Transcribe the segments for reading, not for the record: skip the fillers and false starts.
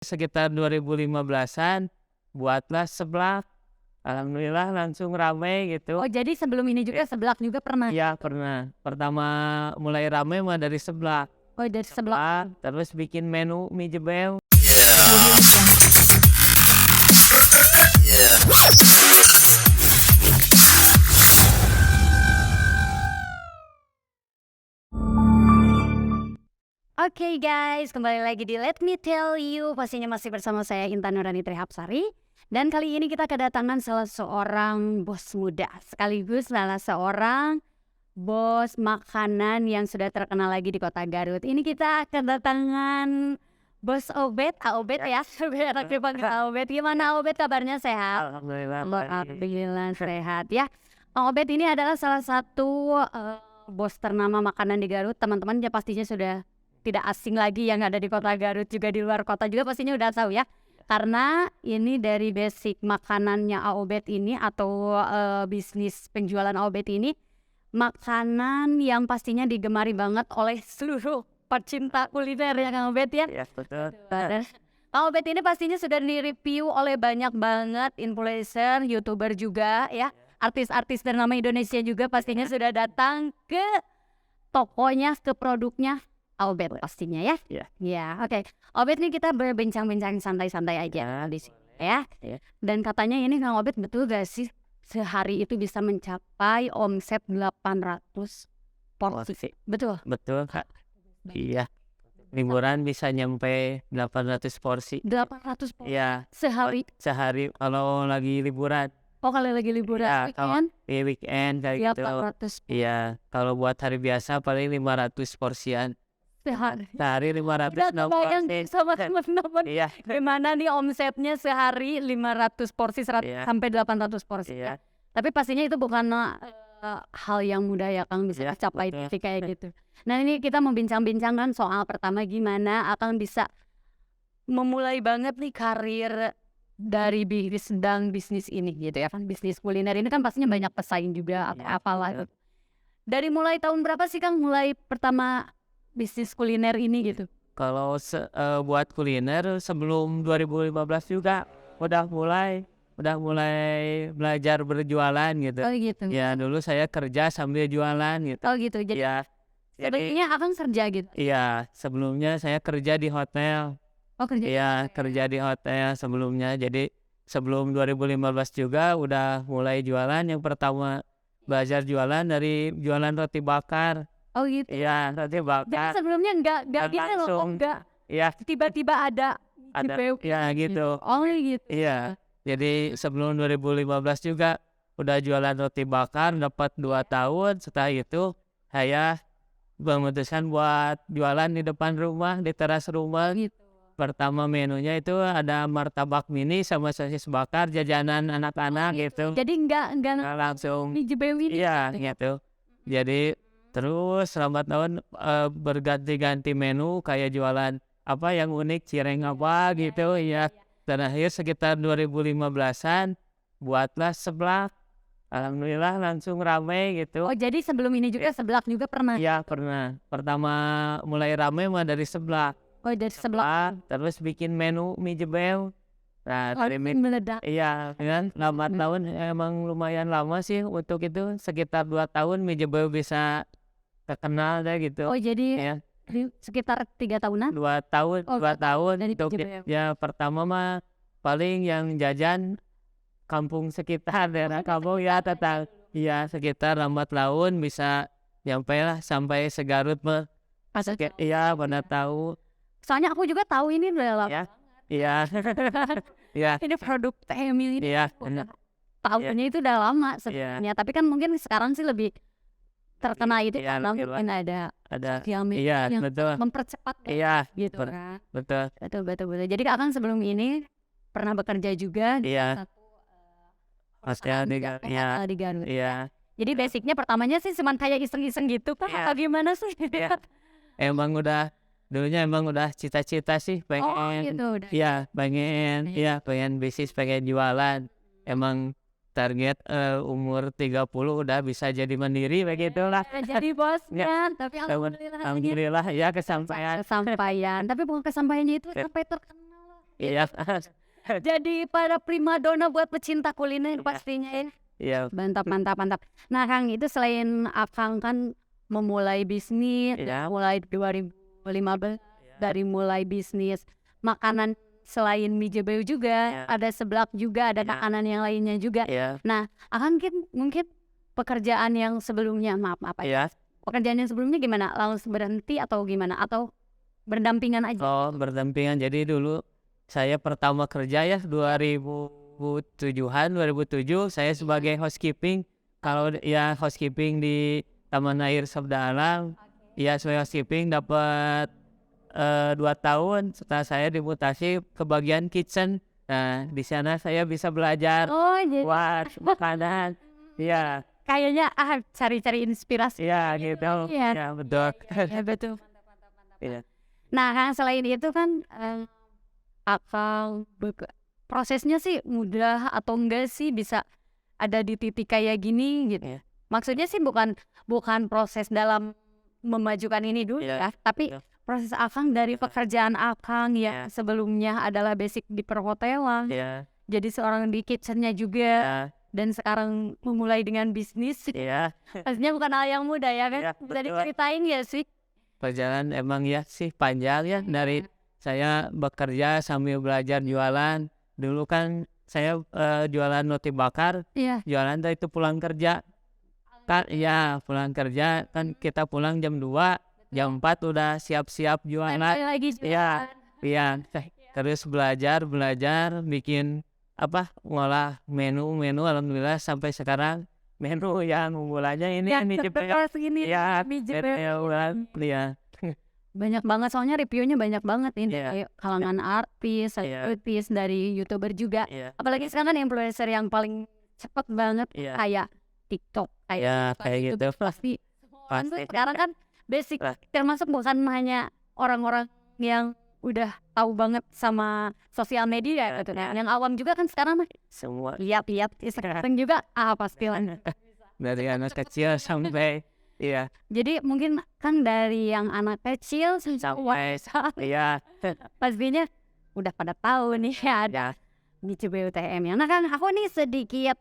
Sekitar 2015-an buatlah seblak. Alhamdulillah langsung rame gitu. Oh, jadi sebelum ini juga seblak juga pernah? Iya pernah. Pertama mulai rame mah dari seblak. Oh, dari seblak. Terus bikin menu mie jebel. Oke guys, kembali lagi di Let Me Tell You. Pastinya masih bersama saya Intan Nurani Trihapsari. Dan kali ini kita kedatangan salah seorang bos muda, sekaligus salah seorang bos makanan yang sudah terkenal lagi di kota Garut. Ini kita kedatangan Bos Obed, Obed ya, biar dipanggil Obed. Gimana Obed, kabarnya sehat? Alhamdulillah. Alhamdulillah sehat ya. Obed ini adalah salah satu bos ternama makanan di Garut. Teman-teman ya pastinya sudah tidak asing lagi yang ada di kota Garut, juga di luar kota juga pastinya udah tahu ya. Karena ini dari basic makanannya Obed ini atau bisnis penjualan Obed ini makanan yang pastinya digemari banget oleh seluruh pecinta kuliner ya Kang Obed ya. Ya betul. Kang Obed ini pastinya sudah di-review oleh banyak banget influencer, YouTuber juga ya. Artis-artis ternama Indonesia juga pastinya sudah datang ke tokonya, ke produknya Obed pastinya ya. Ya, oke. Obed nih kita berbincang-bincang santai-santai aja di sini ya. Dan katanya ini Kang Obed, betul gak sih sehari itu bisa mencapai omset 800 porsi? Betul? Betul Kak. Iya. Liburan bisa nyampe 800 porsi. 800 porsi Iya. sehari? Sehari kalau lagi liburan. Oh, kalau lagi liburan weekend? Iya weekend kayak gitu. 800 porsi Iya. Kalau buat hari biasa paling 500 porsian. sehari. Sehari 500 Udah kebayang sama teman-teman Iya. gimana nih omsetnya sehari 500 porsi 100 sampai 800 porsi ya. Tapi pastinya itu bukan hal yang mudah ya Kang, bisa dicapai kayak gitu. Nah, ini kita mau bincang-bincang kan soal pertama gimana Akang bisa memulai banget nih karir dari bisnis ini gitu ya kan. Bisnis kuliner ini kan pastinya banyak pesaing juga apalah. Dari mulai tahun berapa sih Kang mulai pertama bisnis kuliner ini gitu? Kalau buat kuliner sebelum 2015 juga udah mulai belajar berjualan gitu. Oh gitu. Ya dulu saya kerja sambil jualan gitu. Oh gitu. Jadi sebelumnya Akang kerja gitu? Iya, sebelumnya saya kerja di hotel. Oh, kerja. Iya, kerja di hotel sebelumnya. Jadi sebelum 2015 juga udah mulai jualan. Yang pertama belajar jualan dari jualan roti bakar. Oh gitu. Iya, roti Jadi bakar. sebelumnya enggak gitu loh, enggak. Iya, Tiba-tiba ada ya gitu. Oh gitu. Iya. Jadi sebelum 2015 juga udah jualan roti bakar, dapat 2 tahun. Setelah itu saya memutuskan buat jualan di depan rumah, di teras rumah. Gitu. Pertama menunya itu ada martabak mini sama sosis bakar, jajanan anak-anak gitu. Jadi enggak Langsung dijebelin. iya gitu. Jadi terus selama tahun berganti-ganti menu, kayak jualan apa yang unik, cireng apa gitu ya. Terakhir sekitar 2015-an buatlah seblak. Alhamdulillah langsung rame gitu. Oh, jadi sebelum ini juga seblak juga pernah? Iya pernah. Pertama mulai rame mah dari seblak. Oh, dari seblak. Terus bikin menu mie jebel. Nah, dari meledak. iya kan, 8 tahun emang lumayan lama sih untuk itu. Sekitar 2 tahun mie jebel bisa terkenal deh gitu. Oh, jadi Ya. Sekitar 3 tahunan? 2 tahun, Oh, 2 tahun dari untuk jebel. ya pertama mah paling yang jajan kampung sekitar, daerah kampung ya tetang. Iya, sekitar lambat laun bisa nyampe lah sampai segarut mah. Iya, benar tahu. Soalnya aku juga tahu ini udah lama. Iya. Iya. Ini produk TMI ini. Iya. Tahunnya itu udah lama sebenarnya, tapi kan mungkin sekarang sih lebih terkenal itu karena mungkin ada iya yang betul mempercepat gitu kan. Betul. Jadi Akang sebelum ini pernah bekerja juga di satu hotel di Garut. Iya. Jadi basicnya pertamanya sih cuma kayak iseng-iseng gitu kan, atau gimana sih? Dulunya emang udah cita-cita sih pengen. Oh gitu udah. Iya pengen bisnis, pengen jualan. Emang target umur 30 udah bisa jadi mandiri begitulah. Jadi bosnya, tapi Alhamdulillah ya kesampaian. Tapi bukan kesampaiannya itu sampai terkenal Iya. Jadi para primadona buat pecinta kuliner pastinya ya. Iya. Mantap mantap mantap. Nah Kang, itu selain Akang kan memulai bisnis Iya. mulai 2015, dari mulai bisnis makanan selain mie jebeu juga, Iya. ada seblak juga, ada Iya. makanan yang lainnya juga. Iya. Nah, Akang mungkin pekerjaan yang sebelumnya, Iya. pekerjaan yang sebelumnya gimana? Langsung berhenti atau gimana? Atau berdampingan aja? Oh, berdampingan. Jadi dulu saya pertama kerja ya 2007 saya sebagai housekeeping. Kalau ya housekeeping di Taman Air Sabda Alam, ya sebagai housekeeping dapat 2 tahun. Setelah saya dimutasi ke bagian kitchen. Nah, di sana saya bisa belajar Oh, jadi buat makanan. Iya, kayaknya cari-cari inspirasi. iya gitu. Iya. Ya, betul. Ya betul. Iya. Nah, Kang, selain itu kan Akang prosesnya sih mudah atau enggak sih bisa ada di titik kayak gini gitu? Iya. Maksudnya sih bukan proses dalam memajukan ini dulu Iya. ya, tapi Iya. proses Akang dari pekerjaan Akang yang Iya. sebelumnya adalah basic di perhotelan, Iya. jadi seorang di kitchen-nya juga, Iya. dan sekarang memulai dengan bisnis. Iya. Pastinya bukan hal yang mudah ya kan? Iya, Bisa betul. diceritain ya sih? Perjalanan emang ya sih panjang ya, dari saya bekerja sambil belajar jualan. Dulu kan saya jualan roti bakar, Iya. jualan itu pulang kerja. Kan ya pulang kerja kan kita pulang jam 2, jam 4 udah siap-siap jualan. Sampai lagi Iya. Iya. Terus belajar bikin ngolah menu alhamdulillah sampai sekarang menu yang unggulannya ini yang mie jebeu. terkenal segini Iya, mie jebeu. iya. Banyak banget soalnya reviewnya banyak banget ini Iya. kayak kalangan artis, Iya. selebritis, dari YouTuber juga. Iya. Apalagi sekarang kan influencer yang paling cepet banget Iya. kayak TikTok, Iya, kayak gitu. pasti. Orang tuh Pasti. sekarang kan basic Lah. termasuk bukan hanya orang-orang yang udah tahu banget sama sosial media gitu kan. Yang awam juga kan sekarang mah Semua lihat-lihat Instagram juga pasti lah. dari anak kecil sampai iya Jadi mungkin kan dari yang anak kecil sampai iya pastinya udah pada tahu nih ya ada ya mie jebeu TM ya. Nah kan aku nih sedikit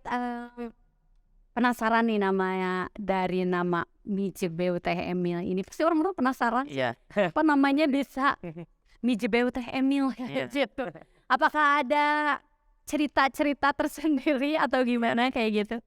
penasaran nih namanya dari nama mie jebeu Teh Emil ini. Pasti orang-orang penasaran iya apa namanya bisa mie jebeu Teh Emil Iya. gitu. Apakah ada cerita-cerita tersendiri atau gimana kayak gitu?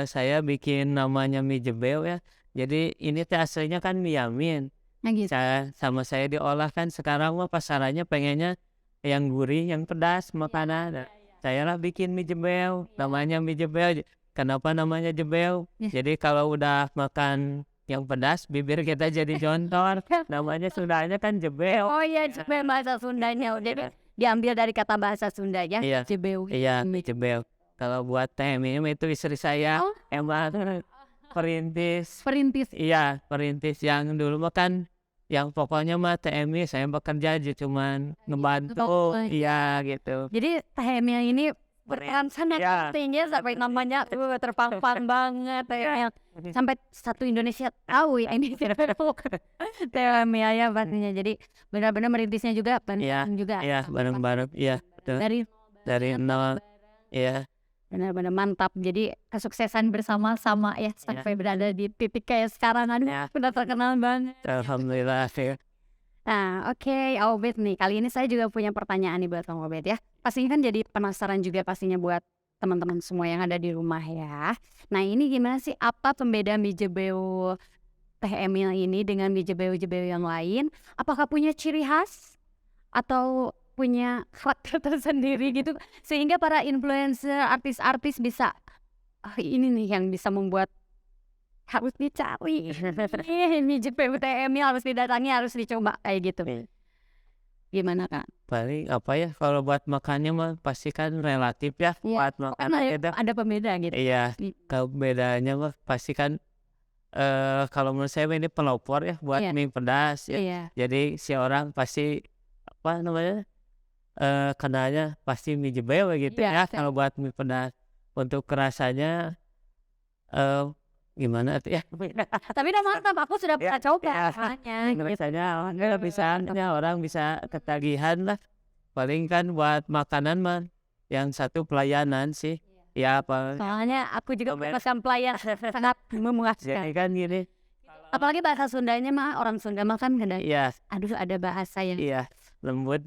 Saya bikin namanya mie jebeu ya. Jadi ini teh aslinya kan mie yamin. Nah gitu. Saya diolah kan sekarang mah pasarannya pengennya yang gurih, yang pedas makanan. Nah, saya lah bikin mie jebeu, namanya mie jebeu. Kenapa namanya jebeu? Iya. Jadi kalau udah makan yang pedas, bibir kita jadi jontor. Namanya Sundanya kan jebeu. Oh iya jebeu bahasa Sundanya. Jadi diambil dari kata bahasa Sunda ya. Iya. Jebeu. Iya, mie jebeu. Kalau buat teh mie itu istri saya Oh. emang perintis. Perintis. Iya, perintis yang dulu mah kan yang pokoknya mah TMI saya bekerja aja cuman ngebantu. Oh, Iya gitu. Jadi Teh Emil ini berperan sangat Iya. penting ya sampai namanya terpampang banget Teh Emil. Sampai satu Indonesia tahu ya ini Teh Emil ya pastinya. Jadi benar-benar merintisnya juga Iya. penting juga. Iya, bareng-bareng. Iya, betul. Dari nol. Iya, Benar-benar mantap. Jadi kesuksesan bersama-sama ya sampai berada di titik kayak sekarang. Aduh, Iya. udah terkenal banget. alhamdulillah ya. Nah, oke, Obed nih. Kali ini saya juga punya pertanyaan nih buat Kang Obed ya. Pastinya kan jadi penasaran juga pastinya buat teman-teman semua yang ada di rumah ya. Nah, ini gimana sih apa pembeda mie jebeu Teh Emil ini dengan mie jebeu-jebeu yang lain? Apakah punya ciri khas atau punya karakter tersendiri gitu sehingga para influencer, artis-artis bisa ini nih yang bisa membuat harus dicari. Mie jebeu Teh Emil harus didatangi, harus dicoba kayak gitu. Iya. Gimana Kak? Paling kalau buat makannya mah pasti kan relatif ya. Iya. Buat Kan makanan itu. ada pembeda gitu. Iya, I- kalau bedanya mah pasti kan kalau menurut saya ini pelopor ya buat Iya. mie pedas ya. Iya. Jadi si orang pasti kenalnya pasti mie jebeu gitu Iya, ya kalau buat mie pedas. Untuk rasanya gimana tuh ya? Tapi udah mantap, aku sudah Ya, pernah coba ya. makanya gitu. Rasanya orang bisa ketagihan lah paling kan buat makanan mah yang satu pelayanan sih. Ya apa Soalnya aku juga pesan pelayan sangat memuaskan. jadi kan gini. Apalagi bahasa Sundanya mah, orang Sunda mah kan kadang Iya, aduh ada bahasa yang iya, lembut.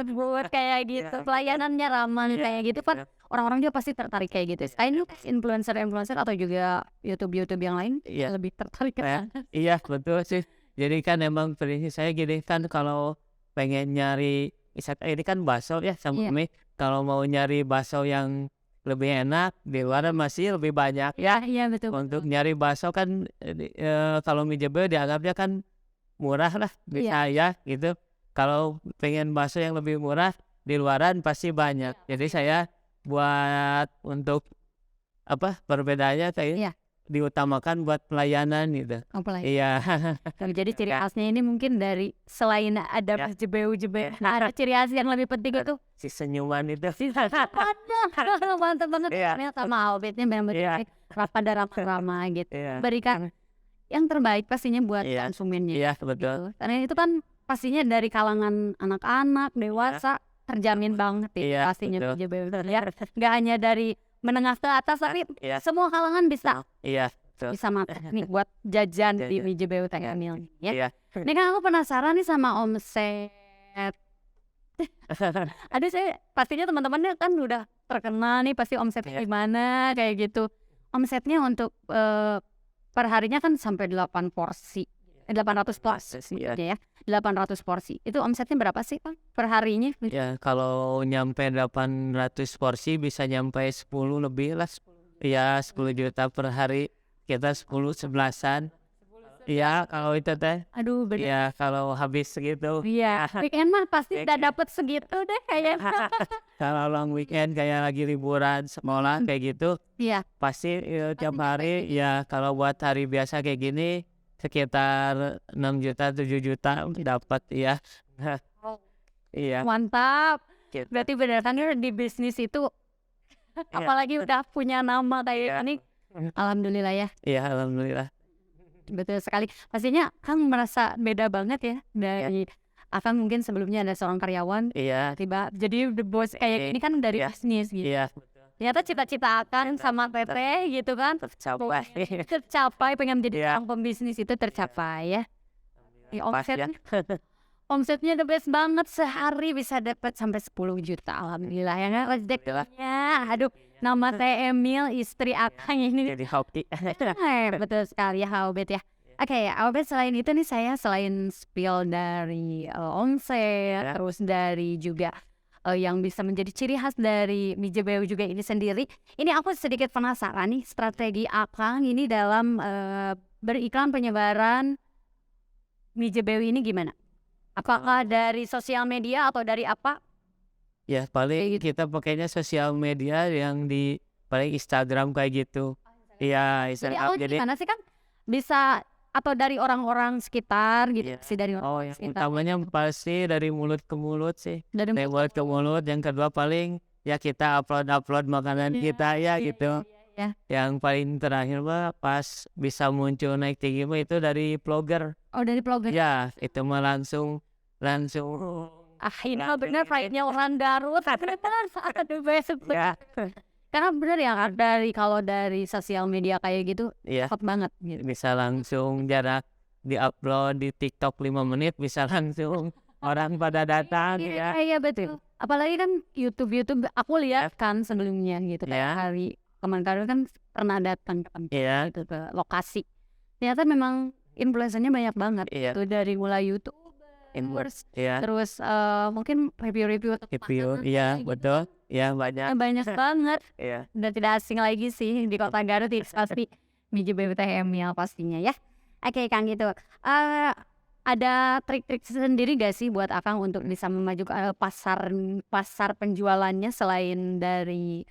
buat kayak gitu, pelayanannya ramah kayak gitu kan, orang-orang juga pasti tertarik kayak gitu. Selain influencer atau juga YouTube yang lain Iya. lebih tertarik ke Ya, sana. iya betul sih. Jadi kan emang prinsip saya gini kan, kalau pengen nyari misalkan ini kan bakso ya sama Iya. mie, kalau mau nyari bakso yang lebih enak di luar masih lebih banyak ya. Iya betul. Untuk nyari bakso kan kalau mie jebel dianggapnya kan murah lah di saya gitu. Kalau pengen bakso yang lebih murah di luaran pasti banyak. Jadi saya buat untuk apa perbedaannya kayak diutamakan buat pelayanan gitu. Apalagi. Iya. Jadi ciri khasnya ini mungkin dari selain ada Mas Jebeu, nah ada ciri khas yang lebih penting itu Si senyuman itu. mantap banget. Iya. Ternyata sama Albetnya benar-benar pada ramah gitu. Iya. Berikan yang terbaik pastinya buat Iya. konsumennya. Iya Gitu. betul. Karena itu kan pastinya dari kalangan anak-anak, dewasa terjamin banget itu Iya, pastinya betul. Jebeu ya. Nggak hanya dari menengah ke atas tapi Iya. semua kalangan bisa Iya betul. masak nih buat jajan di Jajan. Mi Jebeu Teh Emil ya. Iya. Ini kan aku penasaran nih sama omset. Aduh saya pastinya teman-temannya kan udah terkenal nih pasti omsetnya gimana kayak gitu. Omsetnya untuk perharinya kan sampai 800 porsi ya. 800 porsi. Itu omsetnya berapa sih Pak perharinya? Ya kalau nyampe 800 porsi bisa nyampe 10 lebih lah. Iya 10 juta per hari. Kita 10-11an. Iya kalau itu teh. Aduh bener. Iya kalau habis segitu. Iya, weekend mah pasti udah dapet segitu deh kayaknya. Kalau long weekend kayak lagi liburan sekolah kayak gitu Iya. pasti tiap hari ya. Kalau buat hari biasa kayak gini sekitar 6 juta 7 juta dapat ya. Iya. Mantap. Gitu. Berarti benar kan di bisnis itu apalagi udah punya nama kayak ini. Alhamdulillah ya. Iya alhamdulillah. Betul sekali. Pastinya Kang merasa beda banget ya dari Akang mungkin sebelumnya ada seorang karyawan. Iya. Tiba jadi the boss kayak ini kan dari bisnis gitu. Iya. Ternyata cita-cita Akang sama Teteh gitu kan tercapai pengen menjadi seorang pembisnis itu tercapai ya. Omsetnya the best banget, sehari bisa dapat sampai 10 juta. Alhamdulillah ya kan rezekinya. Aduh, nama Teh Emil istri Akang ini. Jadi hoki. Betul sekali ya Albet ya. Oke ya Albet, selain itu nih saya selain spill dari omset terus dari juga yang bisa menjadi ciri khas dari Mi Jebeu juga ini sendiri. Ini aku sedikit penasaran nih strategi Akang ini dalam beriklan penyebaran Mi Jebeu ini gimana? Apakah dari sosial media atau dari apa? Ya paling kita pakainya sosial media yang di paling Instagram kayak gitu. Iya Instagram. Jadi gimana sih kan bisa atau dari orang-orang sekitar gitu sih dari orang yang sekitar. utamanya pasti dari mulut ke mulut sih. Dari mulut ke mulut. Yang kedua paling ya kita upload makanan kita ya gitu. Yang paling terakhir mah pas bisa muncul naik tinggi mah itu dari vlogger. Oh dari vlogger. Ya itu mah langsung ini mah bener flightnya orang Garut. Aduh besok. Karena bener ya dari kalau dari sosial media kayak gitu hot banget gitu. Bisa langsung jarak di-upload di TikTok 5 menit bisa langsung orang pada datang ya. Iya betul. Apalagi kan YouTube aku lihat kan sebelumnya gitu kayak hari kemarin kan pernah datang ke tempat gitu, ke lokasi. Ternyata memang influencernya banyak banget. Itu dari mulai YouTubers, terus mungkin review betul. Ya banyak banget. Udah tidak asing lagi sih di kota Garut pasti Mi Jebeu Teh Emil pastinya ya. Oke Kang gitu. Ada trik-trik sendiri gak sih buat Akang untuk bisa memajukan pasar penjualannya selain dari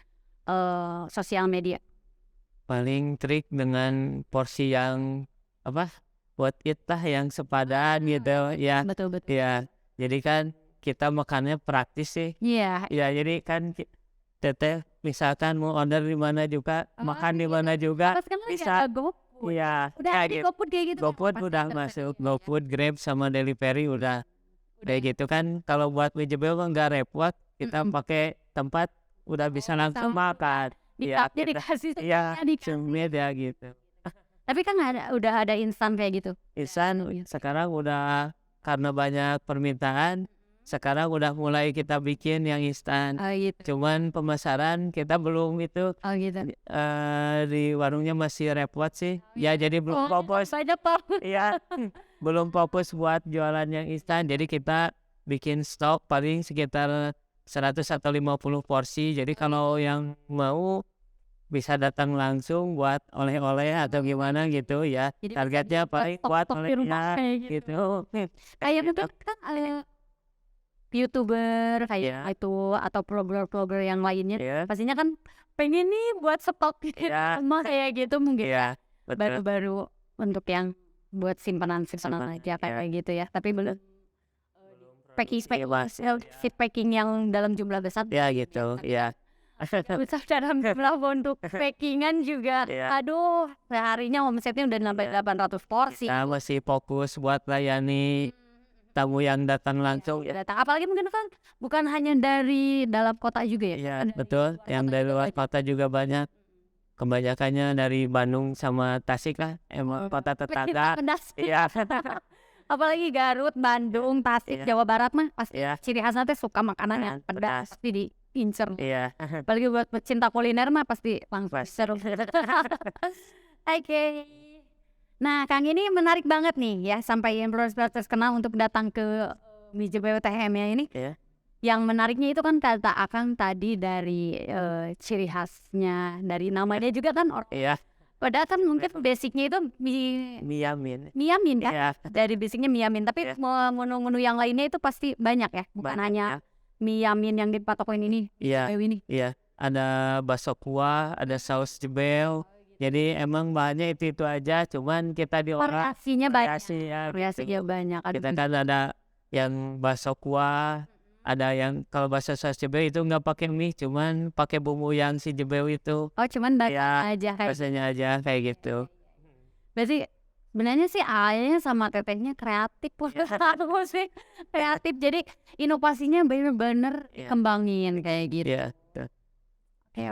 sosial media? Paling trik dengan porsi yang buat kita yang sepadan gitu ya. Betul. Ya jadi kan kita makannya praktis sih. Iya. Ya jadi kan Teteh misalkan mau order di mana juga makan di mana juga bisa. Iya. Udah di GoFood kayak gitu. GoFood udah masuk. GoFood, Grab sama delivery udah kayak gitu kan. Kalau buat mie jebel mah nggak repot, kita pakai tempat udah bisa langsung makan. Di Ya cupnya kita dikasih iya dikasih. cemit ya gitu. Tapi kan udah ada instan kayak gitu. Instan sekarang udah karena banyak permintaan, sekarang udah mulai kita bikin yang instan. Oh gitu. Cuman pemasaran kita belum itu Oh gitu. di warungnya masih repot sih. Ya jadi belum fokus. Banyak Pak. Iya, belum fokus buat jualan yang instan. Jadi kita bikin stok paling sekitar 100 atau 50 porsi. Jadi kalau yang mau bisa datang langsung buat oleh-oleh atau gimana gitu ya. Jadi Targetnya paling buat stok di rumah olehnya kayak gitu. Kayak gitu kan YouTuber kayak Iya. itu atau blogger-blogger yang lainnya Iya. pastinya kan pengen nih buat stok di Iya. rumah kayak gitu mungkin Iya, betul. baru-baru untuk yang buat simpanan aja Iya. kayak gitu ya, tapi belum packing Bebas. seed packing yang dalam jumlah besar Ya gitu, ya. besar dalam jumlah untuk packingan juga. Iya. Aduh, seharinya omsetnya udah sampai 800 porsi. Kita masih fokus buat layani tamu yang datang langsung ya. Datang. Apalagi mungkin kan bukan hanya dari dalam kota juga ya. Iya, Kan dari betul. luar Yang kota dari juga luar banyak. kota juga banyak. Kebanyakannya dari Bandung sama Tasik lah, emang kota tetangga. Pedas. Iya. Apalagi Garut, Bandung, Tasik, Iya. Jawa Barat mah pasti Iya. ciri khasnya teh suka makanan yang Pedas. pedas, pasti diincer. Iya. Apalagi buat pecinta kuliner mah pasti langsung Pas. seru. Oke. Nah, Kang ini menarik banget nih ya, sampai influencer terkenal untuk datang ke Mije BWTHM ya ini. Iya. Yang menariknya itu kan kata Akang tadi dari ciri khasnya, dari namanya juga kan Iya. padahal kan mungkin basicnya itu Miyamin. miamin kan? Iya. Dari basicnya miamin, tapi Iya. menu-menu yang lainnya itu pasti banyak ya, bukan Banyak, hanya miamin yang dipatokin ini, Iya. ini. Iya. Ada bakso kuah, ada saus jebel. Jadi emang bahannya itu aja, cuman kita diolah Variasinya banyak. variasi ya. Variasinya banyak. Aduh. Kita kan ada yang bakso kuah, ada yang kalau bakso saus jebel itu nggak pakai mie, cuman pakai bumbu yang si jebel itu. Oh, cuman banyak Ya, aja kayak. rasanya aja kayak gitu. Berarti sebenarnya sih ayahnya sama tetehnya kreatif aku sih kreatif. Jadi inovasinya bener-bener Iya. kembangin kayak gitu. Iya. tuh.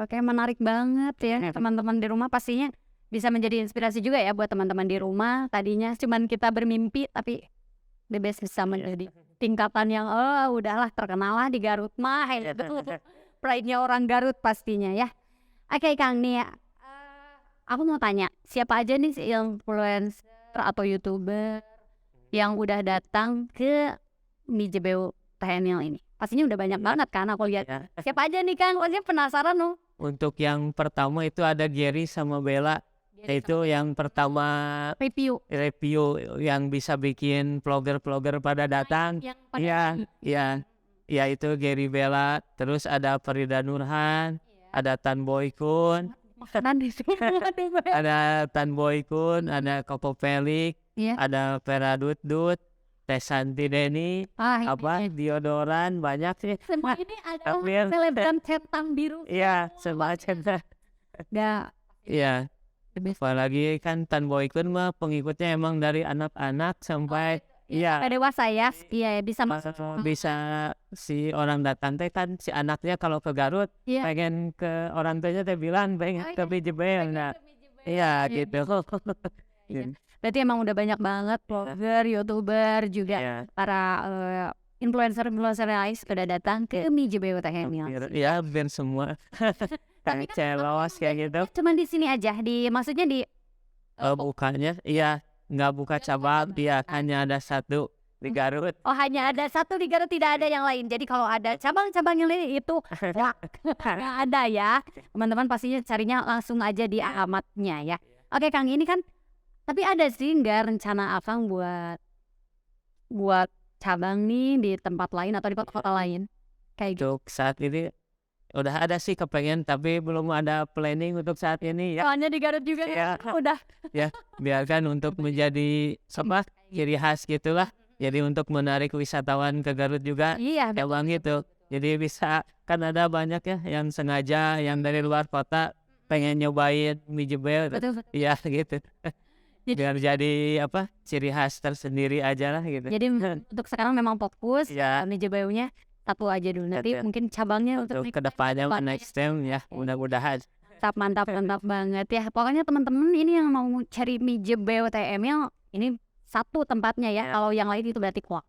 Oke, menarik banget ya teman-teman di rumah, pastinya bisa menjadi inspirasi juga ya buat teman-teman di rumah. Tadinya cuman kita bermimpi, tapi the best bisa menjadi tingkatan yang udahlah terkenal lah di Garut mah itu pride-nya orang Garut pastinya ya. Oke Kang nih ya, aku mau tanya siapa aja nih si influencer atau YouTuber yang udah datang ke Mijebeu TNL ini? Pastinya udah banyak banget kan aku lihat. Ya. Siapa aja nih Kang? Pastinya penasaran loh. Untuk yang pertama itu ada Gary sama Bella. Itu yang pertama Review review yang bisa bikin vlogger-vlogger pada datang. yang Iya, iya. Ya itu Gary Bella, terus ada Farida Nurhan, ada Tan Boy Kun, makanan di sini. ada Tan Boy Kun, ada Koko Pelik, Iya. ada Vera Dut, Teh Santi Deni, apa deodoran banyak sih. Semua ini ada Hampir. selebgram centang biru. Iya, semacam. Dah. Iya. Apalagi kan Tan Boy Kun mah pengikutnya emang dari anak-anak sampai iya. Sampai dewasa ya. Iya, bisa masuk. Bisa si orang datang teh kan si anaknya kalau ke Garut Iya. pengen ke orang tuanya teh bilang pengen ke Mijebeu. Nah, iya gitu. Iya. Berarti emang udah banyak banget blogger, YouTuber juga Iya. para influencer-influencer lain sudah datang ke Mijebeu TNL. Iya, hampir semua. Kayak celos kayak gitu. Cuman di sini aja, maksudnya di Bukanya iya nggak buka cabang, dia hanya ada satu di Garut. hanya ada satu di Garut, tidak ada yang lain. Jadi kalau ada cabang-cabang yang lain itu nggak ada ya. Teman-teman pastinya carinya langsung aja di alamatnya ya. Oke Kang, ini kan tapi ada sih nggak rencana Akang buat cabang nih di tempat lain atau di kota-kota lain kayak gitu? Untuk saat ini udah ada sih kepengen, tapi belum ada planning untuk saat ini ya. Soalnya di Garut juga Iya. udah. Ya, biarkan untuk menjadi apa ciri khas gitulah. Jadi untuk menarik wisatawan ke Garut juga Iya, emang gitu. Jadi bisa kan ada banyak ya yang sengaja yang dari luar kota pengen nyobain Mijebeu. betul. Iya gitu. biar jadi apa ciri khas tersendiri aja lah gitu. Jadi untuk sekarang memang fokus Ya. Mie Jebeunya satu aja dulu. Nanti Betul. mungkin cabangnya untuk Untuk kedepannya next time ya mudah-mudahan. mantap banget ya. Pokoknya teman-teman ini yang mau cari mie Jebeu TM-nya ini satu tempatnya ya. Kalau yang lain itu berarti kuak.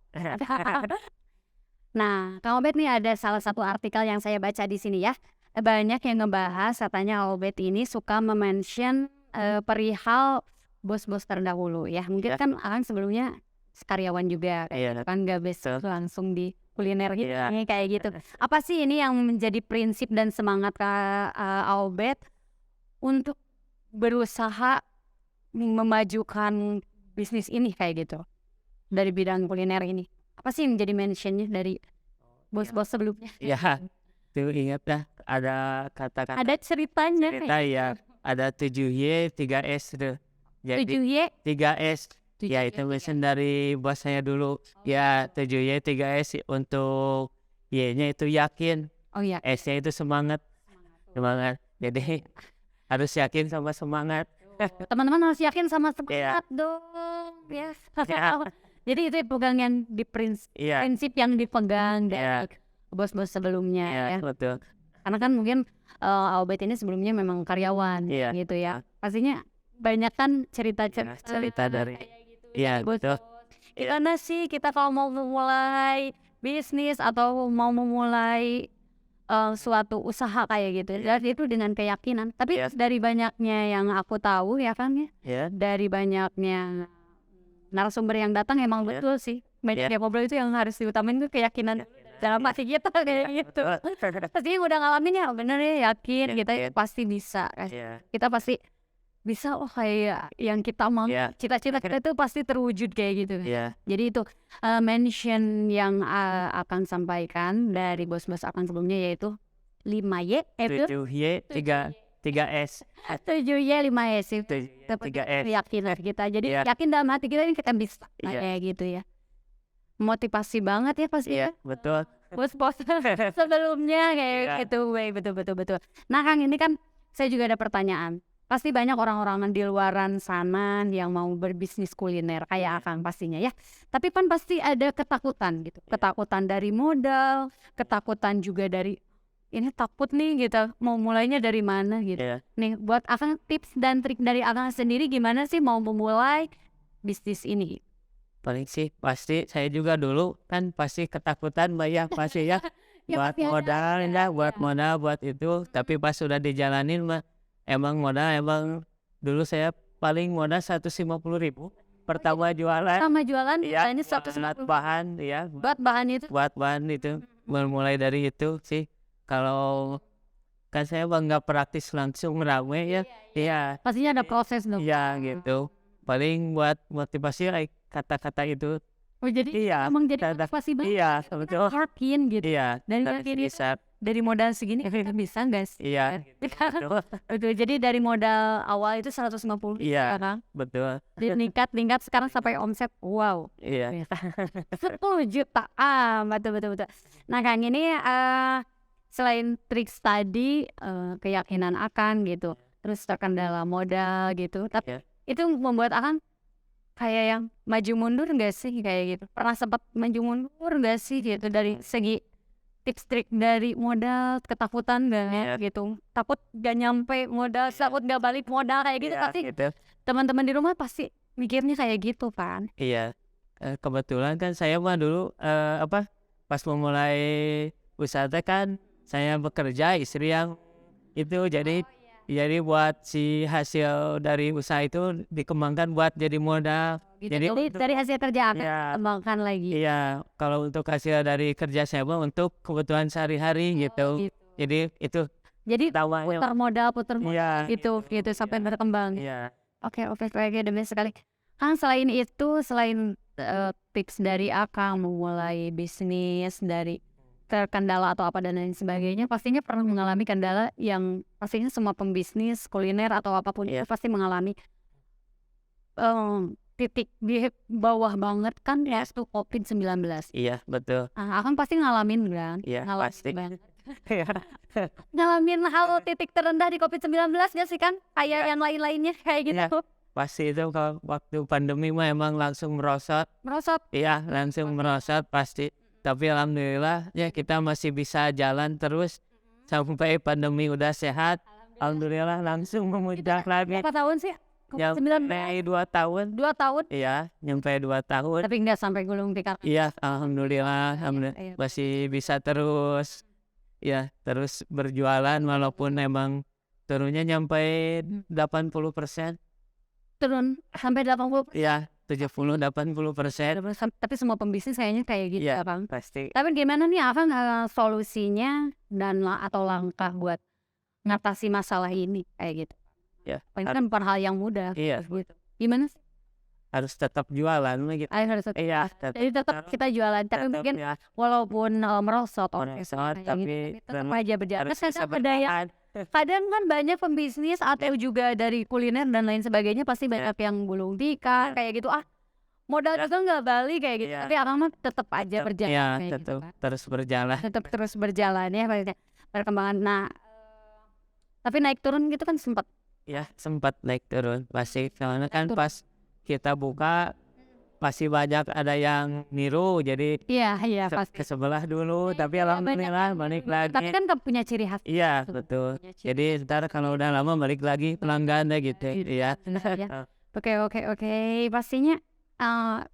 Nah, Kang Obed nih ada salah satu artikel yang saya baca di sini ya. Banyak yang ngebahas katanya Obed ini suka mention perihal bos-bos terdahulu ya. Mungkin kan Akang sebelumnya karyawan juga kan nggak bisa langsung di kuliner gitu kayak gitu. Apa sih ini yang menjadi prinsip dan semangat Kak Obed untuk berusaha memajukan bisnis ini kayak gitu dari bidang kuliner ini? Apa sih yang menjadi mentionnya dari bos-bos sebelumnya? Ya, tuh ingat dah ada kata-kata Ada ceritanya cerita ya, ada 7Y 3S tuh. Jadi 7Y 3S. Ya 7Y, itu mention dari bos saya dulu. Ya 7Y 3S untuk Y-nya itu yakin, Oh iya. S-nya itu semangat. Jadi harus yakin sama semangat. Teman-teman harus yakin sama semangat dong. Ya. Jadi itu pegangan di prinsip yang dipegang dari bos-bos sebelumnya ya. Betul. Karena kan mungkin Obed ini sebelumnya memang karyawan gitu ya. Pastinya banyak kan cerita dari betul. Gimana sih kita kalau mau memulai bisnis atau mau memulai suatu usaha kayak gitu. Dan itu dengan keyakinan. Tapi dari banyaknya yang aku tahu ya kan ya. Dari banyaknya narasumber yang datang emang betul sih. Banyak yang ngobrol itu yang harus diutamain itu keyakinan dalam hati kita kayak gitu. Pasti udah ngalamin ya bener ya yakin kita pasti bisa. Kita pasti bisa kayak yang kita mau. Cita-cita kita itu pasti terwujud kayak gitu. Jadi itu mention yang akan sampaikan dari bos-bos akan sebelumnya yaitu 5Y 7Y 3S 7Y 5S itu 3S keyakinan kita. Jadi yakin dalam hati kita ini kita bisa kayak gitu ya. Motivasi banget ya pasti ya. Betul. Bos-bos sebelumnya kayak gitu. Betul. Nah Kang ini kan saya juga ada pertanyaan. Pasti banyak orang-orang di luaran sana yang mau berbisnis kuliner kayak Akang pastinya ya. Tapi kan pasti ada ketakutan gitu. Ketakutan dari modal, ketakutan juga dari ini takut nih gitu. Mau mulainya dari mana gitu. Nih buat Akang tips dan trik dari Akang sendiri gimana sih mau memulai bisnis ini? Paling sih pasti saya juga dulu kan pasti ketakutan banyak pasti ya. Buat modal buat modal buat itu. Tapi pas sudah dijalanin mah emang dulu saya paling modal 150.000 pertama jualan. Sama jualan ini 150 bahan buat bahan itu mulai dari itu sih. Kalau kan saya nggak praktis langsung rame ya. Pastinya ada proses dong. Gitu. Paling buat motivasi kata-kata itu. Oh jadi emang jadi motivasi banget. Betul. Yakin gitu. Dan bisa. Dari modal segini kita bisa guys. Betul. Jadi dari modal awal itu 150 sekarang. Betul. Tingkat sekarang sampai omset wow. 10 juta. Betul. Nah Kang ini selain trik tadi keyakinan akan gitu. Terus terkendala modal gitu. Tapi itu membuat Akang kayak yang maju mundur gak sih kayak gitu? Pernah sempat maju mundur gak sih gitu dari segi tips trik dari modal, ketakutan gak gitu? Takut gak nyampe modal, takut gak balik modal kayak gitu pasti teman-teman di rumah pasti mikirnya kayak gitu kan? Kebetulan kan saya mah dulu pas memulai usaha kan saya bekerja istri yang itu jadi buat si hasil dari usaha itu dikembangkan buat jadi modal. Jadi dari hasil kerja akan kembangkan lagi. Kalau untuk hasil dari kerja saya untuk kebutuhan sehari-hari gitu. Jadi itu. Jadi putar modal gitu sampai berkembang. Oke, demi sekali. Kang selain itu, selain tips dari Akang memulai bisnis dari terkendala atau apa dan lain sebagainya, pastinya pernah mengalami kendala yang pastinya semua pembisnis kuliner atau apapun itu pasti mengalami titik di bawah banget kan itu COVID-19. Betul. Akang pasti ngalamin kan? Pasti. Ngalamin hal titik terendah di COVID-19 gak sih kan? Kayak yang lain-lainnya kayak gitu. pasti itu kalau waktu pandemi mah emang langsung merosot. Iya, langsung merosot pasti. Tapi alhamdulillah ya kita masih bisa jalan terus sampai pandemi udah sehat. Alhamdulillah langsung memuncak lagi. Berapa tahun sih? Nyampe 2 tahun. 2 tahun? Iya, nyampe 2 tahun. Tapi nggak sampai gulung tikar. Iya, alhamdulillah, Iya. masih bisa terus ya terus berjualan walaupun emang turunnya nyampe 80%. Turun sampai 80%. Iya, 70-80%. Tapi semua pembisnis kayaknya kayak gitu Iya, Bang. pasti. Tapi gimana nih Akang solusinya dan atau langkah buat ngatasi masalah ini kayak gitu? Ya, Ini kan bukan hal yang mudah. iya, Gitu. Gimana sih? harus tetap jualan gitu. Harus tetap. Iya, Jadi tetap kita jualan. Tapi tetap mungkin ya, walaupun merosot, merosot, kayak tapi gitu, tetap aja berjalan. harus Kan bisa ada yang bertahan. kadang kan banyak pembisnis atau juga dari kuliner dan lain sebagainya pasti banyak yang gulung tikar kayak gitu. Modal juga nggak balik kayak gitu. Iya. Tapi Akang mah tetap aja berjalan. Iya, kayak gitu tetap kan. terus berjalan. Tetap terus berjalan ya maksudnya perkembangan. Nah, tapi naik turun gitu kan sempat. Ya, sempat naik turun pasti soalnya kan Naik turun. pas kita buka masih banyak ada yang niru jadi Iya pasti. ke sebelah dulu tapi Iya, alhamdulillah balik lagi. Tapi kan nggak punya ciri khas. Iya, betul. Punya ciri Jadi ntar kalau udah lama balik lagi pelanggannya gitu. Iya. benar ya. Oke. Pastinya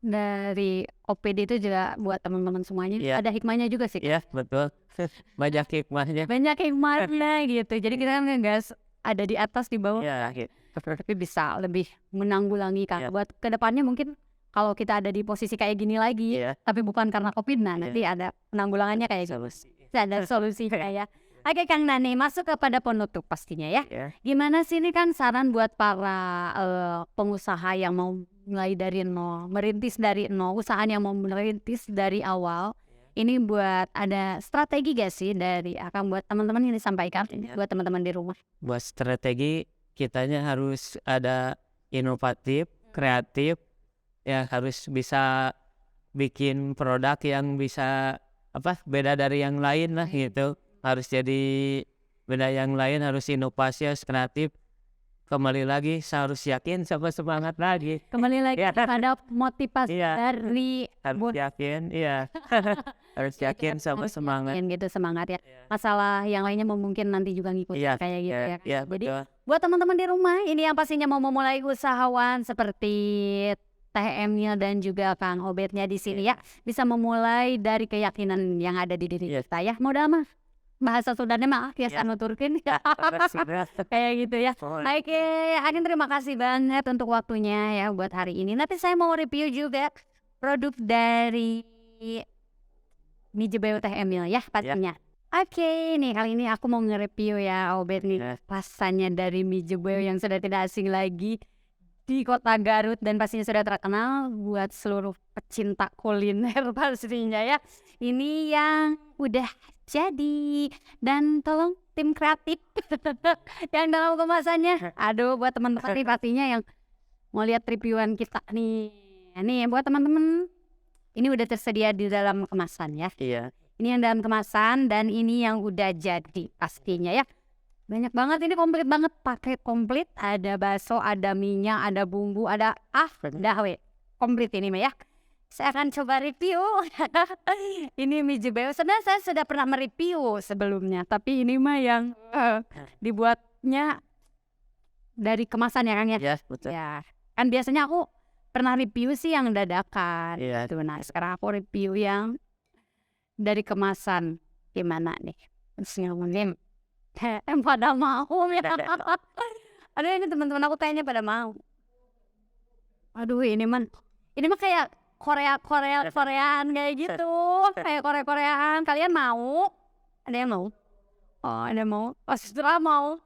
dari OPD itu juga buat teman-teman semuanya Iya. ada hikmahnya juga sih. Iya, betul. Banyak hikmahnya. Banyak hikmahnya gitu. Jadi kita kan nggak ada di atas di bawah, Iya, gitu. tapi bisa lebih menanggulangi kan. Iya. Buat kedepannya mungkin kalau kita ada di posisi kayak gini lagi, Iya. tapi bukan karena COVID, nah Iya. nanti ada penanggulangannya kayak gitu. Solusi. Ada solusinya ya. Oke Kang Nani, masuk kepada penutup pastinya ya. Iya. Gimana sih ini kan saran buat para pengusaha yang mau mulai dari nol, merintis dari nol, usaha yang mau merintis dari awal. Ini buat ada strategi gak sih dari Akang buat teman-teman yang disampaikan Iya. buat teman-teman di rumah? Buat strategi kitanya harus ada inovatif, kreatif, ya harus bisa bikin produk yang bisa beda dari yang lain lah gitu. Harus jadi beda yang lain, harus inovasi, harus kreatif. Kembali lagi harus yakin sama semangat lagi. Kembali lagi Iya. pada motivasi Iya. dari Harus yakin, iya. Harus yakin sama semangat. yang gitu semangat ya. Iya. Masalah yang lainnya mungkin nanti juga ngikut Iya, kayak gitu ya. Iya, Jadi betul. buat teman-teman di rumah ini yang pastinya mau memulai usahawan seperti THM-nya dan juga Kang Obednya di sini ya, bisa memulai dari keyakinan yang ada di diri Iya. kita ya. Modal mah bahasa Sundanya mah biasa Iya. nuturkeun Sudah. kayak gitu ya. Oh, Oke, Akin terima kasih banget untuk waktunya ya buat hari ini. Nanti saya mau review juga produk dari Mijebeu Teh Emil ya pastinya. Oke, nih kali ini aku mau nge-review ya Obed nih Ya. rasanya dari Mijebeu yang sudah tidak asing lagi di kota Garut dan pastinya sudah terkenal buat seluruh pecinta kuliner pastinya ya. Ini yang udah jadi dan tolong tim kreatif yang dalam kemasannya. Aduh, buat teman-teman nih pastinya yang mau lihat reviewan kita nih. Nih buat teman-teman ini udah tersedia di dalam kemasan ya. Iya. Ini yang dalam kemasan dan ini yang udah jadi pastinya ya. Banyak banget ini komplit banget, paket komplit, ada bakso, ada minyak, ada bumbu, ada dah we. Komplit ini mah ya. Saya akan coba review. Ini Mijebeu. Sebenarnya saya sudah pernah mereview sebelumnya, tapi ini mah yang dibuatnya dari kemasan ya Kang ya. Iya, betul. Ya, kan biasanya aku pernah review sih yang dadakan. Iya. Gitu. Nah, sekarang aku review yang dari kemasan. Gimana nih? Terus ngomongin pada mau ya. Aduh, ini teman-teman aku tanya pada mau. Aduh, ini mah kayak Koreaan kayak gitu. Kayak Koreaan. Kalian mau? Ada yang mau? Oh, ada yang mau. Oh, setelah mau.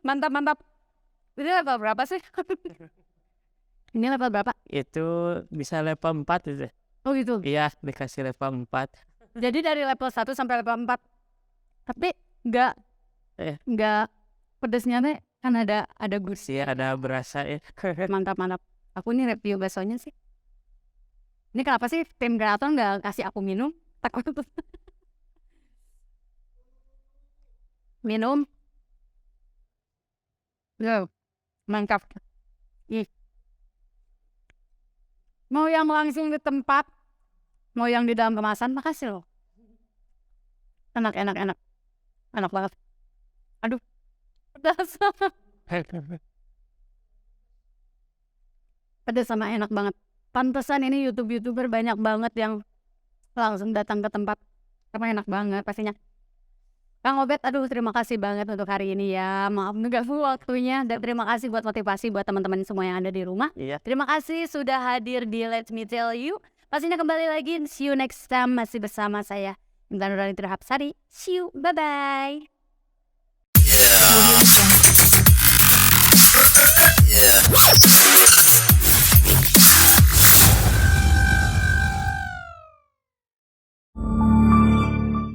Mantap. Ini level berapa sih? Ini level berapa? Itu bisa level 4 gitu. Oh gitu. Iya, dikasih level 4. Jadi dari level 1 sampai level 4. Tapi enggak pedesnya teh kan ada gurih. Sih ada berasa ya. Mantap. Aku ini review baksonya sih. Ini kenapa sih tim kreator enggak kasih aku minum? Takut. minum. Mantap. Mau yang langsung di tempat, mau yang di dalam kemasan, makasih loh. Enak banget. Aduh, pedas. Pedas sama enak banget. Pantesan ini YouTuber banyak banget yang langsung datang ke tempat, karena enak banget pastinya. Kang Obet, aduh terima kasih banget untuk hari ini ya. Maaf ngeganggu waktunya, dan terima kasih buat motivasi buat teman-teman semua yang ada di rumah. Terima kasih sudah hadir di Let Me Tell You. Pastinya kembali lagi, see you next time, masih bersama saya Intan Nurani Terhapsari. See you, bye-bye.